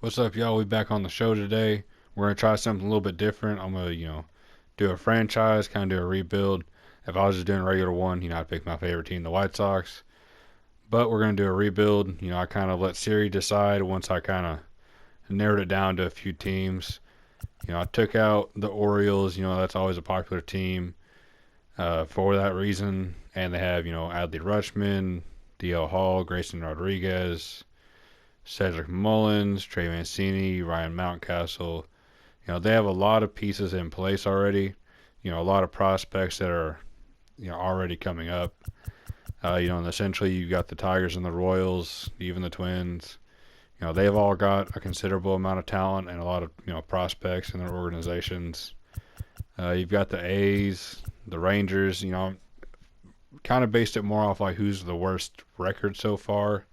What's up, y'all? We back on the show today. We're gonna try something a little bit different. I'm gonna, do a franchise, kind of do a rebuild. If I was just doing a regular one, I'd pick my favorite team, the White Sox. But we're gonna do a rebuild. I kind of let Siri decide once I kind of narrowed it down to a few teams. I took out the Orioles. That's always a popular team for that reason. And they have, Adley Rutschman, DL Hall, Grayson Rodriguez, Cedric Mullins, Trey Mancini, Ryan Mountcastle. They have a lot of pieces in place already. A lot of prospects that are, already coming up. And essentially you got the Tigers and the Royals, even the Twins. They've all got a considerable amount of talent and a lot of, prospects in their organizations. You've got the A's, the Rangers. Kind of based it more off like who's the worst record so far,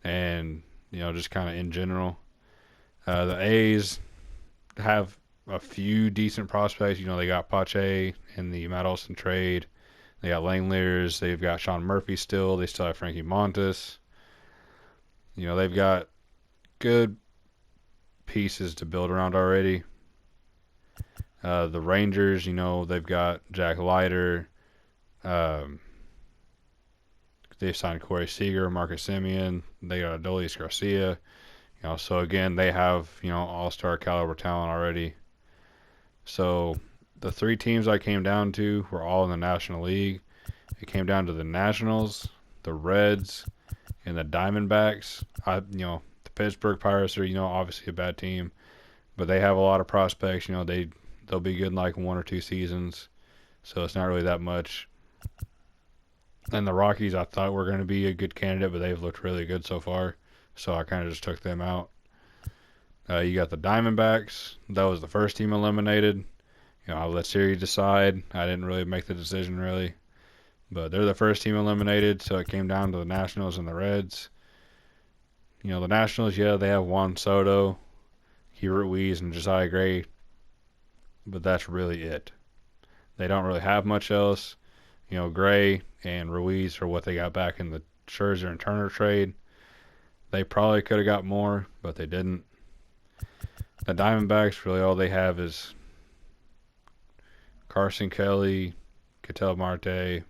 and just kind of in general. The A's have a few decent prospects. They got Pache in the Matt Olson trade. They got Langeliers. They've got Sean Murphy still. They still have Frankie Montas. They've got good pieces to build around already. The Rangers, they've got Jack Leiter. Um, they've signed Corey Seager, Marcus Semien. They got Adolis Garcia. So again, they have, all-star caliber talent already. So the three teams I came down to were all in the National League. It came down to the Nationals, the Reds, and the Diamondbacks. The Pittsburgh Pirates are, obviously a bad team, but they have a lot of prospects. They'll be good in like 1 or 2 seasons, so it's not really that much. And the Rockies, I thought were going to be a good candidate, but they've looked really good so far, so I kind of just took them out. You got the Diamondbacks. That was the first team eliminated. I let Siri decide. I didn't really make the decision really, but they're the first team eliminated, so it came down to the Nationals and the Reds. The Nationals, yeah, they have Juan Soto, Hubert Ruiz, and Josiah Gray, but that's really it. They don't really have much else. Gray and Ruiz are what they got back in the Scherzer and Turner trade. They probably could have got more, but they didn't. The Diamondbacks, really all they have is Carson Kelly, Ketel Marte.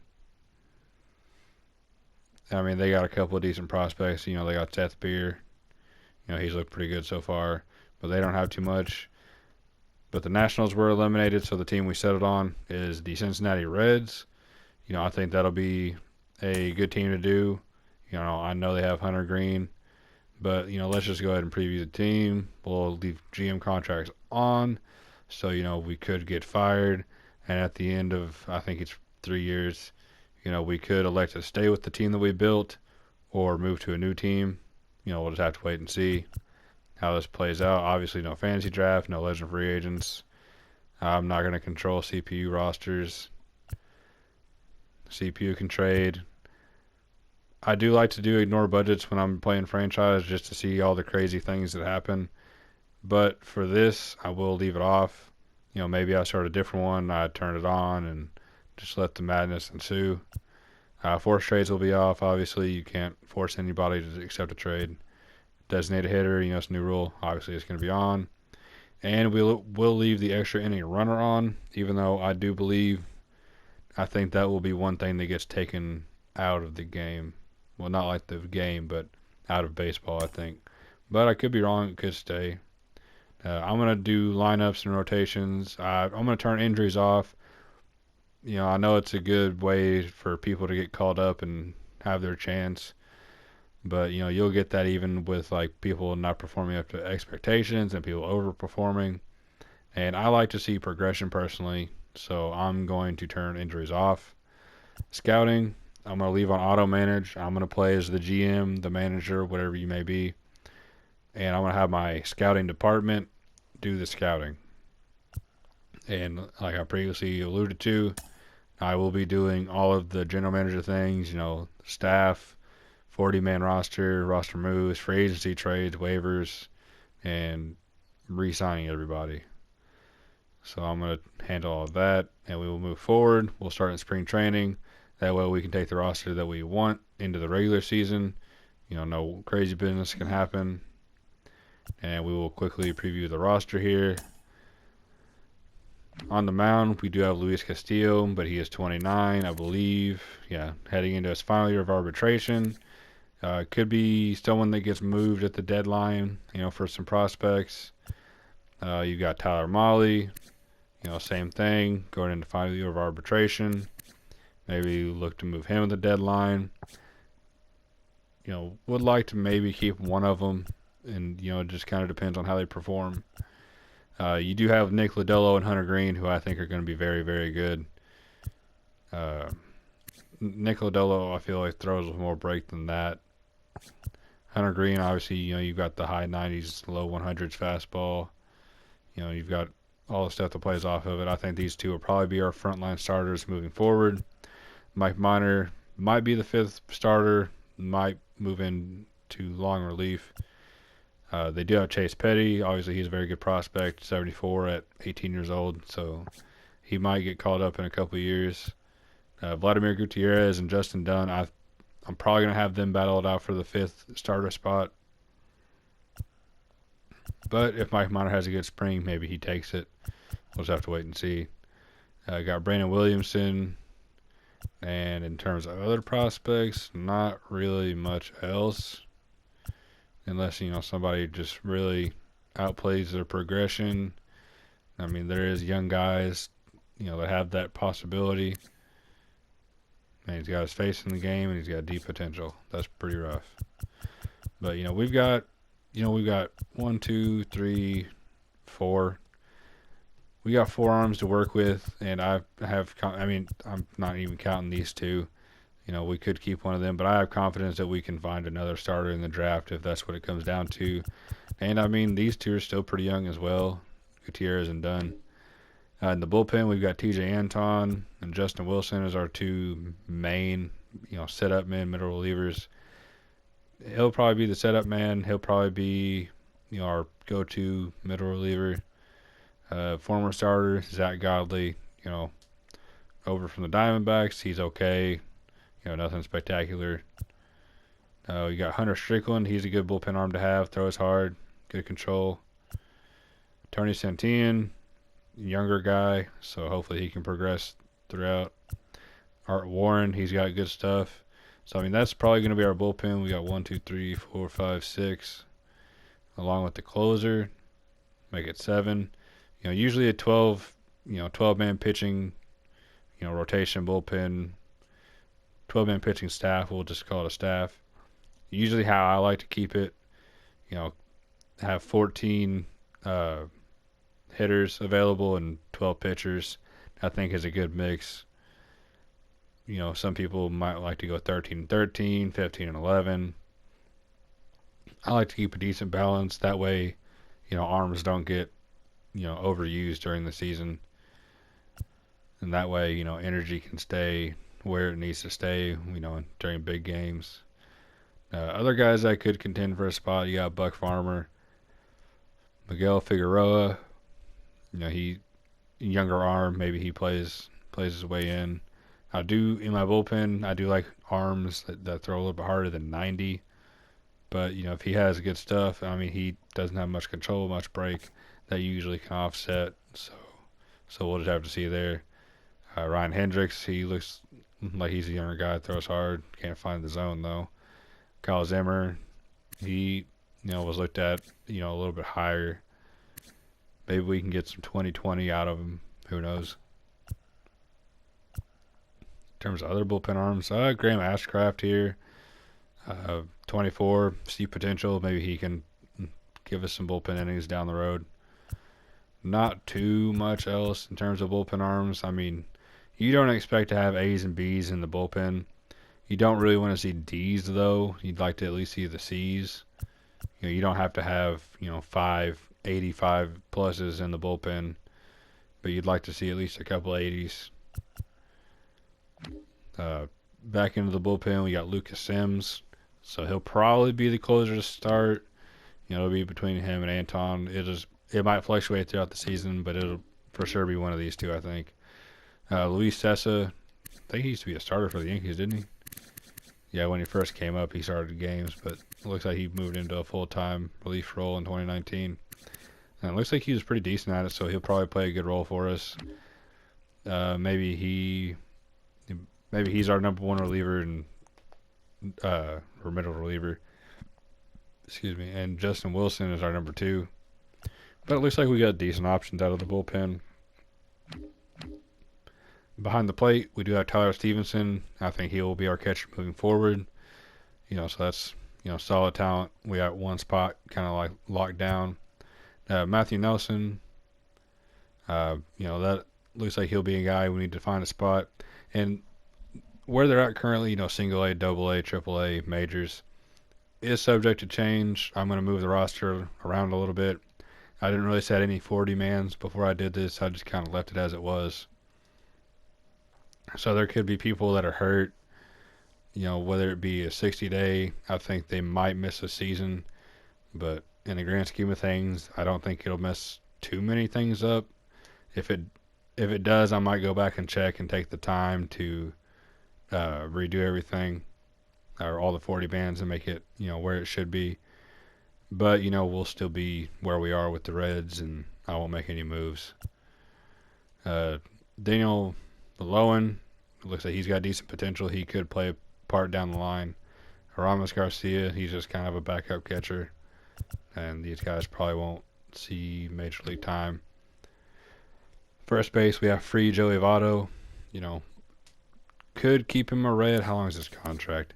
I mean, they got a couple of decent prospects. They got Seth Beer. He's looked pretty good so far, but they don't have too much. But the Nationals were eliminated, so the team we settled on is the Cincinnati Reds. I think that'll be a good team to do. I know they have Hunter Green, but let's just go ahead and preview the team. We'll leave GM contracts on, so we could get fired, and at the end of I think it's 3 years, we could elect to stay with the team that we built or move to a new team. We'll just have to wait and see how this plays out. Obviously, no fantasy draft, no legend free agents. I'm not going to control CPU rosters. CPU can trade. I do like to do ignore budgets when I'm playing franchise just to see all the crazy things that happen. But for this, I will leave it off. Maybe I start a different one. I turn it on and just let the madness ensue. Force trades will be off. Obviously, you can't force anybody to accept a trade. Designated hitter, it's a new rule. Obviously, it's going to be on. And we'll leave the extra inning runner on, even though I think that will be one thing that gets taken out of the game. Well, not like the game, but out of baseball, I think. But I could be wrong. It could stay. I'm going to do lineups and rotations. I'm going to turn injuries off. I know it's a good way for people to get called up and have their chance. But, you'll get that even with like people not performing up to expectations and people overperforming. And I like to see progression personally. So I'm going to turn injuries off. Scouting, I'm going to leave on auto manage. I'm going to play as the GM, the manager, whatever you may be. And I'm going to have my scouting department do the scouting. And like I previously alluded to, I will be doing all of the general manager things, staff, 40-man roster moves, free agency trades, waivers, and re-signing everybody. So I'm going to handle all of that, and we will move forward. We'll start in spring training. That way we can take the roster that we want into the regular season. No crazy business can happen. And we will quickly preview the roster here. On the mound, we do have Luis Castillo, but he is 29, I believe. Yeah, heading into his final year of arbitration. Could be someone that gets moved at the deadline, for some prospects. You've got Tyler Mahle, same thing, going into final year of arbitration. Maybe look to move him at the deadline. Would like to maybe keep one of them, and, it just kind of depends on how they perform. You do have Nick Lodolo and Hunter Green, who I think are going to be very, very good. Nick Lodolo, I feel like, throws with more break than that. Hunter Green, obviously, you've got the high 90s, low 100s fastball. You've got all the stuff that plays off of it. I think these two will probably be our frontline starters moving forward. Mike Minor might be the fifth starter, might move into long relief. They do have Chase Petty. Obviously, he's a very good prospect, 74 at 18 years old, so he might get called up in a couple of years. Vladimir Gutierrez and Justin Dunn, I'm probably going to have them battle it out for the fifth starter spot. But if Mike Minor has a good spring, maybe he takes it. We'll just have to wait and see. Got Brandon Williamson. And in terms of other prospects, not really much else. Unless, somebody just really outplays their progression. I mean, there is young guys, that have that possibility. And he's got his face in the game, and he's got deep potential. That's pretty rough. But, we've got 1, 2, 3, 4. We got 4 arms to work with, and I'm not even counting these two. We could keep one of them, but I have confidence that we can find another starter in the draft if that's what it comes down to. And, these two are still pretty young as well, Gutierrez and Dunn. In the bullpen, we've got TJ Anton and Justin Wilson as our two main, setup men, middle relievers. He'll probably be the setup man. He'll probably be, our go-to middle reliever. Former starter, Zach Godley, over from the Diamondbacks. He's okay. Nothing spectacular. We got Hunter Strickland. He's a good bullpen arm to have. Throws hard. Good control. Tony Santillan, younger guy, so hopefully he can progress throughout. Art Warren, he's got good stuff. So, that's probably going to be our bullpen. We got 1, 2, 3, 4, 5, 6. Along with the closer. Make it 7. Usually a 12-man pitching, rotation bullpen, 12-man pitching staff. We'll just call it a staff. Usually how I like to keep it, have 14 hitters available and 12 pitchers. I think is a good mix. Some people might like to go 13 and 13, 15 and 11. I like to keep a decent balance. That way, arms don't get, overused during the season. And that way, energy can stay where it needs to stay, during big games. Other guys that could contend for a spot, you got Buck Farmer, Miguel Figueroa. He younger arm, maybe he plays his way in. In my bullpen, I do like arms that throw a little bit harder than 90. But, if he has good stuff, he doesn't have much control, much break, that usually can offset. So we'll just have to see there. Ryan Hendricks, he looks like he's a younger guy, throws hard, can't find the zone though. Kyle Zimmer, he, was looked at, a little bit higher. Maybe we can get some 2020 out of him. Who knows? In terms of other bullpen arms, Graham Ashcraft here, 24, see potential. Maybe he can give us some bullpen innings down the road. Not too much else in terms of bullpen arms. You don't expect to have A's and B's in the bullpen. You don't really want to see D's, though. You'd like to at least see the C's. You don't have to have, 5 85 pluses in the bullpen, but you'd like to see at least a couple 80s. Back into the bullpen, we got Lucas Sims. So he'll probably be the closer to start. It'll be between him and Anton. It might fluctuate throughout the season, but it'll for sure be one of these two, I think. Luis Cessa, I think he used to be a starter for the Yankees, didn't he? Yeah, when he first came up, he started games, but it looks like he moved into a full-time relief role in 2019. And it looks like he was pretty decent at it, so he'll probably play a good role for us. Uh, maybe he, maybe he's our number one reliever and or middle reliever. Excuse me. And Justin Wilson is our number two. But it looks like we got decent options out of the bullpen. Behind the plate, we do have Tyler Stevenson. I think he will be our catcher moving forward. So that's solid talent. We got one spot kind of like locked down. Matthew Nelson, that looks like he'll be a guy we need to find a spot. And where they're at currently, single A, double A, triple A, majors, is subject to change. I'm going to move the roster around a little bit. I didn't really set any 40 mans before I did this. I just kind of left it as it was. So there could be people that are hurt, whether it be a 60-day, I think they might miss a season. But in the grand scheme of things, I don't think it'll mess too many things up. If it does, I might go back and check and take the time to redo everything or all the 40 bands and make it where it should be. But we'll still be where we are with the Reds, and I won't make any moves. Daniel Lowen, looks like he's got decent potential. He could play a part down the line. Ramos Garcia, he's just kind of a backup catcher, and these guys probably won't see major league time. First base, we have free Joey Votto. Could keep him a Red. How long is his contract?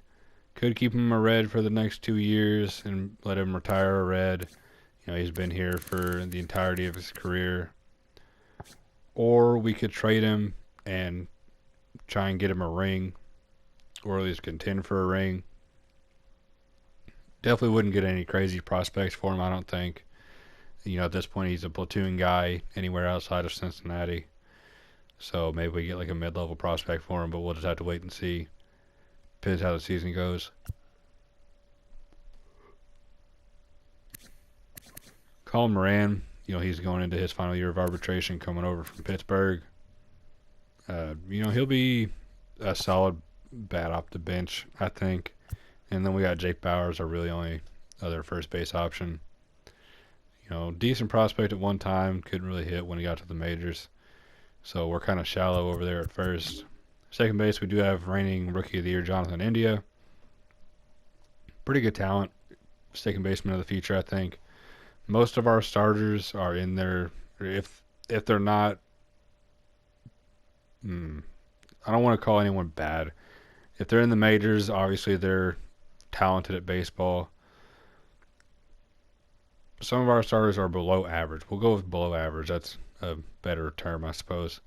Could keep him a Red for the next 2 years and let him retire a Red. He's been here for the entirety of his career. Or we could trade him and try and get him a ring, or at least contend for a ring. Definitely wouldn't get any crazy prospects for him, I don't think. At this point, he's a platoon guy anywhere outside of Cincinnati. So maybe we get like a mid-level prospect for him, but we'll just have to wait and see. Depends how the season goes. Colin Moran, he's going into his final year of arbitration, coming over from Pittsburgh. He'll be a solid bat off the bench, I think. And then we got Jake Bauers, our really only other first base option. Decent prospect at one time, couldn't really hit when he got to the majors. So we're kind of shallow over there at first. Second base, we do have reigning Rookie of the Year Jonathan India. Pretty good talent. Second baseman of the future, I think. Most of our starters are in there. If they're not, I don't want to call anyone bad. If they're in the majors, obviously they're talented at baseball. Some of our starters are below average. We'll go with below average. That's a better term, I suppose.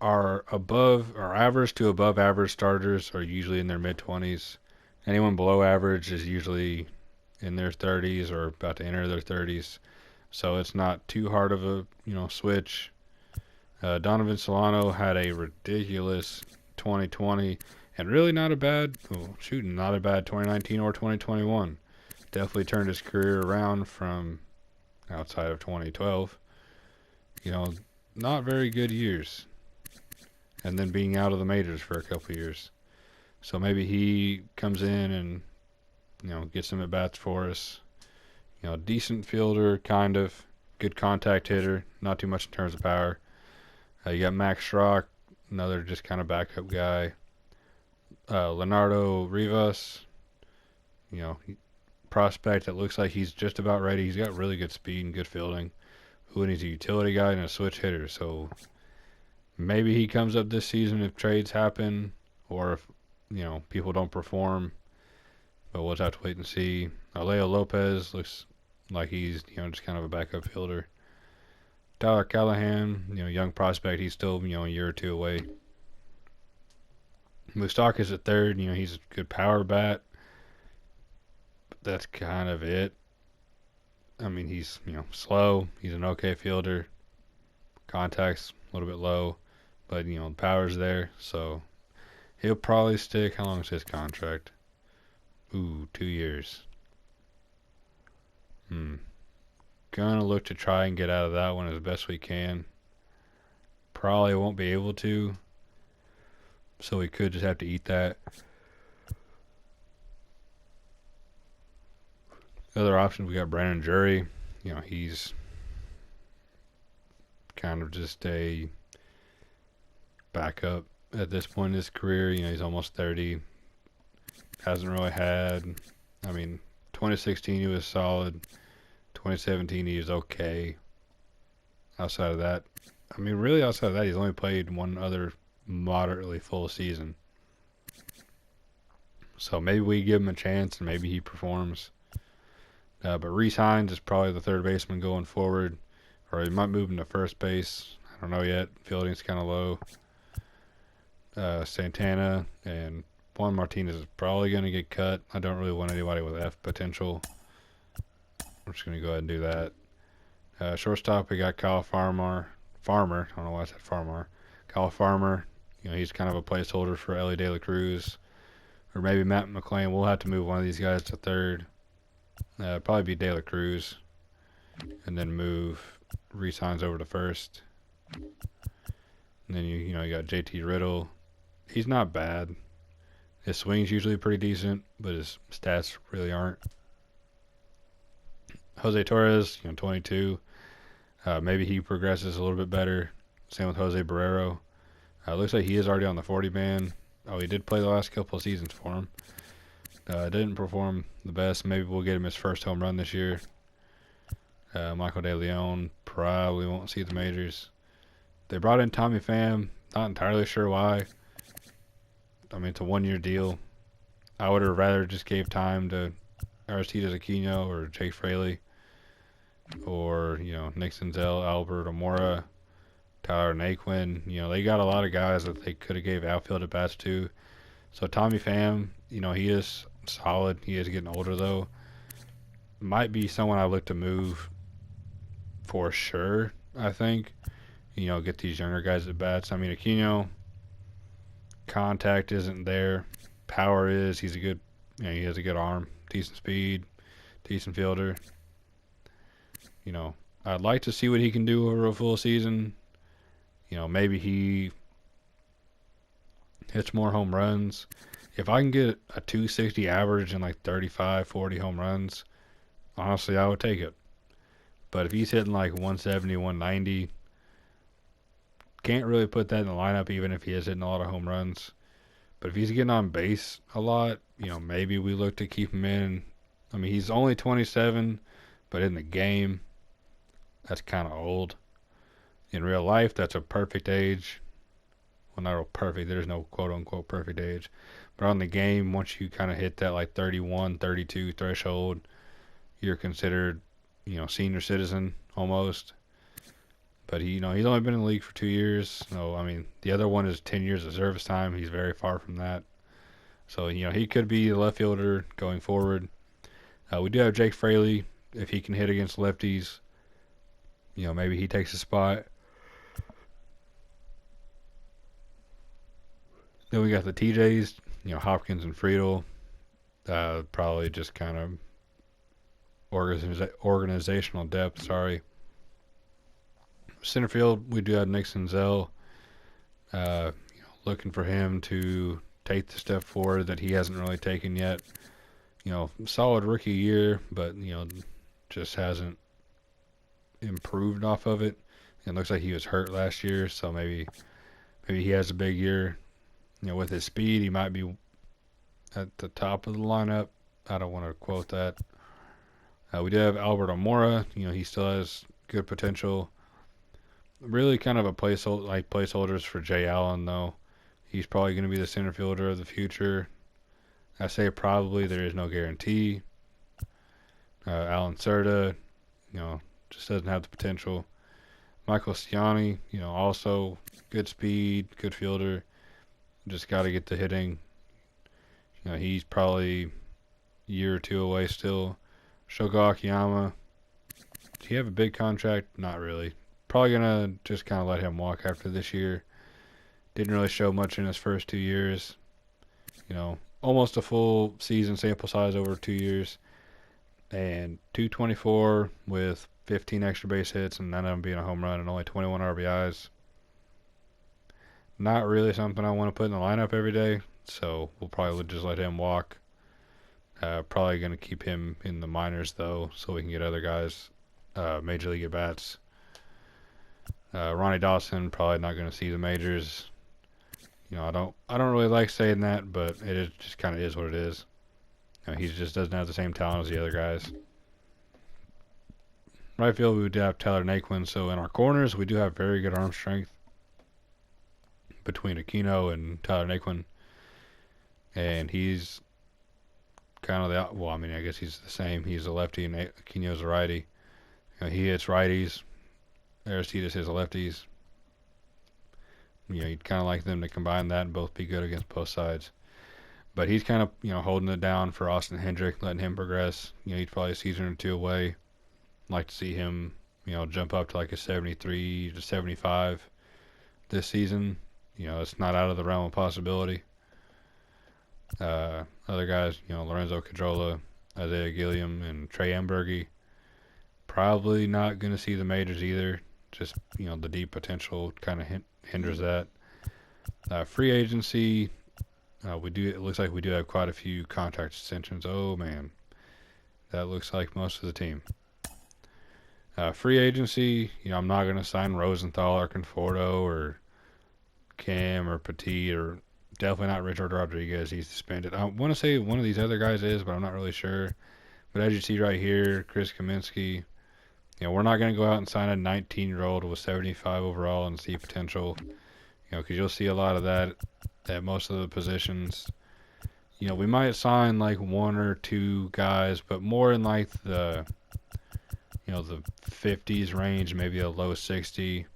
Our average to above average starters are usually in their mid-20s. Anyone below average is usually in their 30s or about to enter their 30s. So it's not too hard of a switch. Donovan Solano had a ridiculous 2020 and really not a bad 2019 or 2021. Definitely turned his career around from outside of 2012. Not very good years. And then being out of the majors for a couple years. So maybe he comes in and, gets some at-bats for us. Decent fielder, kind of. Good contact hitter. Not too much in terms of power. You got Max Schrock, another just kind of backup guy. Leonardo Rivas, prospect that looks like he's just about ready. He's got really good speed and good fielding. He's a utility guy and a switch hitter, so maybe he comes up this season if trades happen or if, people don't perform. But we'll just have to wait and see. Leo Lopez looks like he's, just kind of a backup fielder. Tyler Callahan, young prospect. He's still, a year or two away. Moustakas at third. He's a good power bat. But that's kind of it. I mean, he's, slow. He's an okay fielder. Contact's a little bit low. But, the power's there. So he'll probably stick. How long is his contract? 2 years. Gonna look to try and get out of that one as best we can. Probably won't be able to. so he could just have to eat that. Other options, we got Brandon Drury. He's kind of just a backup at this point in his career. He's almost 30. Hasn't really had, 2016 he was solid. 2017 he was okay. Outside of that, really outside of that, he's only played one other moderately full season. So maybe we give him a chance and maybe he performs. But Rhys Hines is probably the third baseman going forward, or he might move him to first base. I don't know yet. Fielding's kind of low. Santana and Juan Martinez is probably going to get cut. I don't really want anybody with F potential. I'm just going to go ahead and do that. Shortstop, we got Kyle Farmer. I don't know why I said Farmer. Kyle Farmer. He's kind of a placeholder for Ellie De La Cruz. Or maybe Matt McLean. We'll have to move one of these guys to third. Probably be De La Cruz. And then move Rhys Hines over to first. And then you got JT Riddle. He's not bad. His swing's usually pretty decent, but his stats really aren't. Jose Torres, 22. Maybe he progresses a little bit better. Same with Jose Barrero. Looks like he is already on the 40 man. Oh, he did play the last couple of seasons for him. Didn't perform the best. Maybe we'll get him his first home run this year. Michael De Leon probably won't see the majors. They brought in Tommy Pham. Not entirely sure why. It's a 1-year deal. I would have rather just gave time to Aristides Aquino or Jake Fraley, or Nick Senzel, Albert Amora, Tyler Naquin. They got a lot of guys that they could have gave outfield at bats to. So Tommy Pham, he is solid. He is getting older though. Might be someone I look to move for sure. I think get these younger guys at bats. Aquino, contact isn't there. Power is. He's a good. He has a good arm, decent speed, decent fielder. I'd like to see what he can do over a full season. Maybe he hits more home runs. If I can get a 260 average and like 35, 40 home runs, honestly, I would take it. But if he's hitting like 170, 190, can't really put that in the lineup even if he is hitting a lot of home runs. But if he's getting on base a lot, maybe we look to keep him in. He's only 27, but in the game, that's kind of old. In real life, that's a perfect age. Well, not real perfect. There's no quote-unquote perfect age. But on the game, once you kind of hit that like 31, 32 threshold, you're considered, senior citizen almost. But he's only been in the league for 2 years. So, the other one is 10 years of service time. He's very far from that. So, he could be the left fielder going forward. We do have Jake Fraley. If he can hit against lefties, maybe he takes a spot. Then we got the TJs, Hopkins and Friedel. Probably just kind of organizational depth, sorry. Center field, we do have Nick Senzel. Looking for him to take the step forward that he hasn't really taken yet. Solid rookie year, but, just hasn't improved off of it. It looks like he was hurt last year, so maybe he has a big year. With his speed, he might be at the top of the lineup. I don't want to quote that. We do have Albert Amora. He still has good potential. Really kind of a placeholders for Jay Allen, though. He's probably going to be the center fielder of the future. I say probably. There is no guarantee. Alan Cerda, just doesn't have the potential. Michael Ciani, also good speed, good fielder. Just got to get the hitting. He's probably a year or two away still. Shogo Akiyama, does he have a big contract? Not really. Probably going to just kind of let him walk after this year. Didn't really show much in his first 2 years. Almost a full season sample size over 2 years. And 224 with 15 extra base hits and none of them being a home run and only 21 RBIs. Not really something I want to put in the lineup every day, so we'll probably just let him walk. Probably going to keep him in the minors though, so we can get other guys major league at bats. Ronnie Dawson probably not going to see the majors. I don't really like saying that, but just kind of is what it is. He just doesn't have the same talent as the other guys. Right field, we do have Tyler Naquin. So in our corners, we do have very good arm strength between Aquino and Tyler Naquin. And he's kind of I guess he's the same. He's a lefty and Aquino's a righty. He hits righties. Aristides hits lefties. You'd kind of like them to combine that and both be good against both sides. But he's kind of, holding it down for Austin Hendrick, letting him progress. He's probably a season or two away. Like to see him, jump up to like a 73 to 75 this season. It's not out of the realm of possibility. Other guys, Lorenzo Cadrola, Isaiah Gilliam, and Trey Ambergy, probably not going to see the majors either. Just, the deep potential kind of hinders that. Free agency, it looks like we do have quite a few contract extensions. Oh, man. That looks like most of the team. Free agency, I'm not going to sign Rosenthal or Conforto or Cam or Petit or definitely not Richard Rodriguez. He's suspended. I want to say one of these other guys is, but I'm not really sure. But as you see right here, Chris Kaminsky, we're not going to go out and sign a 19-year-old with 75 overall and see potential, because you'll see a lot of that at most of the positions. We might sign like one or two guys, but more in like the 50s range, maybe a low 60.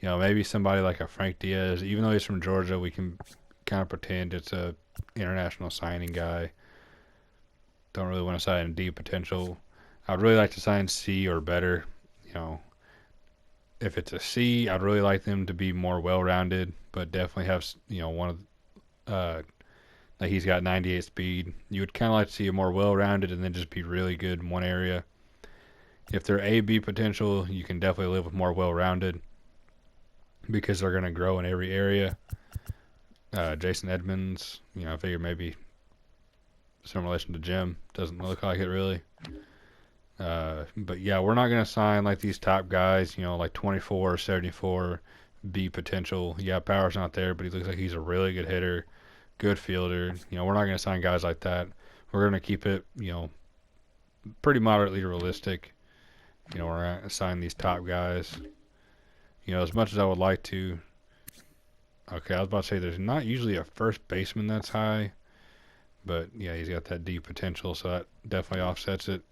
Maybe somebody like a Frank Diaz. Even though he's from Georgia, we can kind of pretend it's a international signing guy. Don't really want to sign D potential. I'd really like to sign C or better. If it's a C, I'd really like them to be more well-rounded, but definitely have, one of, like he's got 98 speed. You would kind of like to see a more well-rounded and then just be really good in one area. If they're A, B potential, you can definitely live with more well-rounded because they're going to grow in every area. Jason Edmonds, I figure maybe some relation to Jim. Doesn't look like it really. But yeah, we're not going to sign like these top guys, like 24 or 74 B potential. Yeah, power's not there, but he looks like he's a really good hitter, good fielder. We're not going to sign guys like that. We're going to keep it, pretty moderately realistic. We're going to sign these top guys. As much as I would like to. Okay, I was about to say there's not usually a first baseman that's high, but yeah, he's got that deep potential, so that definitely offsets it.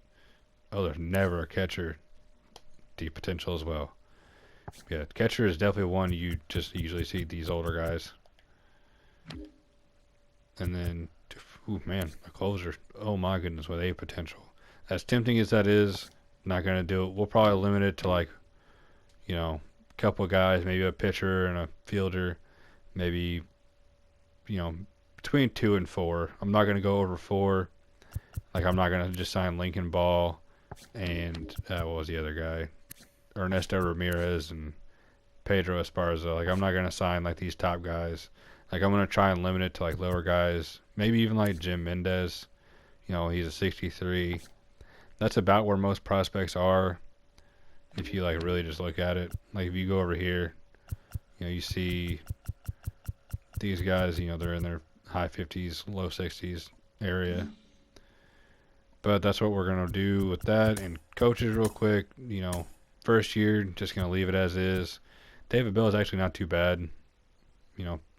Oh, there's never a catcher. Deep potential as well. Yeah, catcher is definitely one you just usually see these older guys. And then, man, a closer. Oh my goodness, with A potential. As tempting as that is, not going to do it. We'll probably limit it to like, a couple of guys, maybe a pitcher and a fielder, maybe, between 2 and 4. I'm not going to go over 4. Like, I'm not going to just sign Lincoln Ball and what was the other guy? Ernesto Ramirez and Pedro Esparza. Like, I'm not going to sign like these top guys. Like, I'm going to try and limit it to like lower guys. Maybe even like Jim Mendez. He's a 63. That's about where most prospects are. If you like really just look at it. Like, if you go over here, you see these guys, they're in their high 50s, low 60s area. But that's what we're going to do with that. And coaches real quick, first year, just going to leave it as is. David Bell is actually not too bad.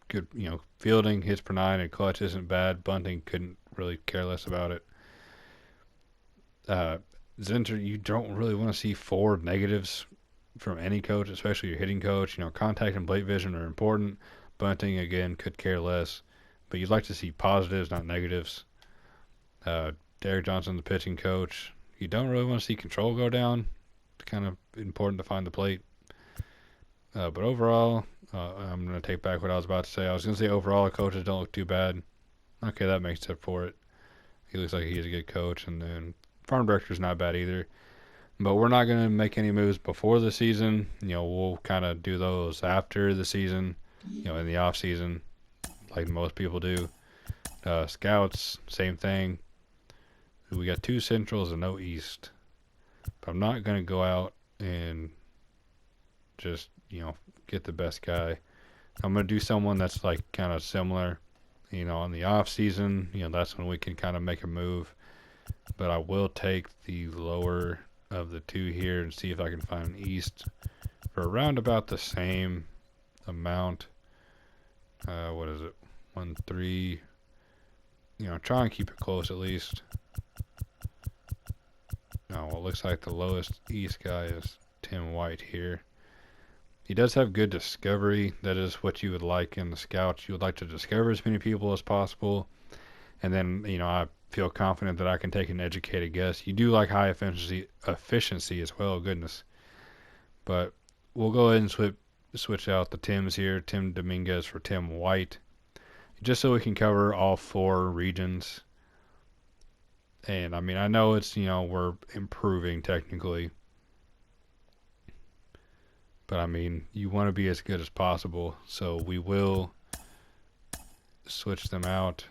Good, fielding, hits per 9, and clutch isn't bad. Bunting couldn't really care less about it. Zinter, you don't really want to see 4 negatives from any coach, especially your hitting coach. Contact and plate vision are important. Bunting, again, could care less. But you'd like to see positives, not negatives. Derek Johnson, the pitching coach. You don't really want to see control go down. It's kind of important to find the plate. But overall, I'm going to take back what I was about to say. I was going to say overall, the coaches don't look too bad. Okay, that makes up for it. He looks like he's a good coach. And then farm director's not bad either. But we're not going to make any moves before the season. We'll kind of do those after the season. in the off season, like most people do. Scouts, same thing. We got 2 Centrals and no East. But I'm not gonna go out and just get the best guy. I'm gonna do someone that's like kind of similar. On the off season, that's when we can kind of make a move. But I will take the lower of the 2 here and see if I can find an East for around about the same amount. What is it? 1, 3. Try and keep it close at least. Oh, well, it looks like the lowest East guy is Tim White here. He does have good discovery. That is what you would like in the scouts. You would like to discover as many people as possible. And then, I feel confident that I can take an educated guess. You do like high efficiency as well, goodness. But we'll go ahead and switch out the Tims here. Tim Dominguez for Tim White. Just so we can cover all 4 regions. And, I know it's, we're improving technically. But, you want to be as good as possible. So we will switch them out.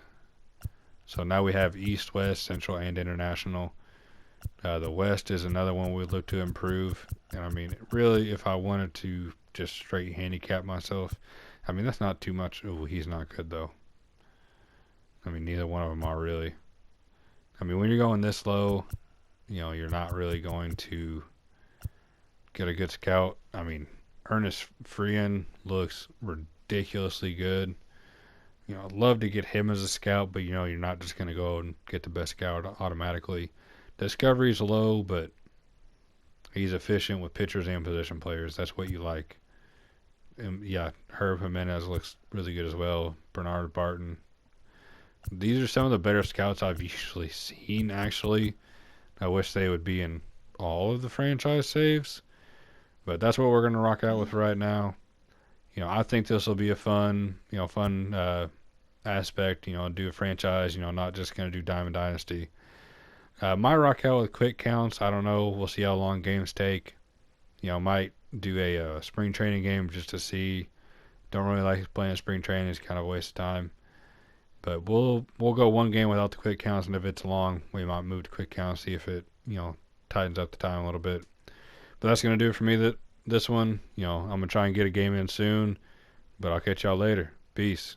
So now we have East, West, Central, and International. The West is another one we'd look to improve. And, really, if I wanted to just straight handicap myself, that's not too much. Oh, he's not good, though. Neither one of them are really. When you're going this low, you're not really going to get a good scout. Ernest Freehan looks ridiculously good. I'd love to get him as a scout, but you're not just going to go and get the best scout automatically. Discovery's low, but he's efficient with pitchers and position players. That's what you like. And yeah, Herb Jimenez looks really good as well. Bernard Barton. These are some of the better scouts I've usually seen, actually. I wish they would be in all of the franchise saves. But that's what we're going to rock out with right now. I think this will be a fun aspect, do a franchise, not just going to do Diamond Dynasty. Might rock out with quick counts. I don't know. We'll see how long games take. Might do a spring training game just to see. Don't really like playing spring training. It's kind of a waste of time. But we'll go one game without the quick counts, and if it's long, we might move to quick counts, see if it, tightens up the time a little bit. But that's going to do it for me this one. I'm going to try and get a game in soon, but I'll catch y'all later. Peace.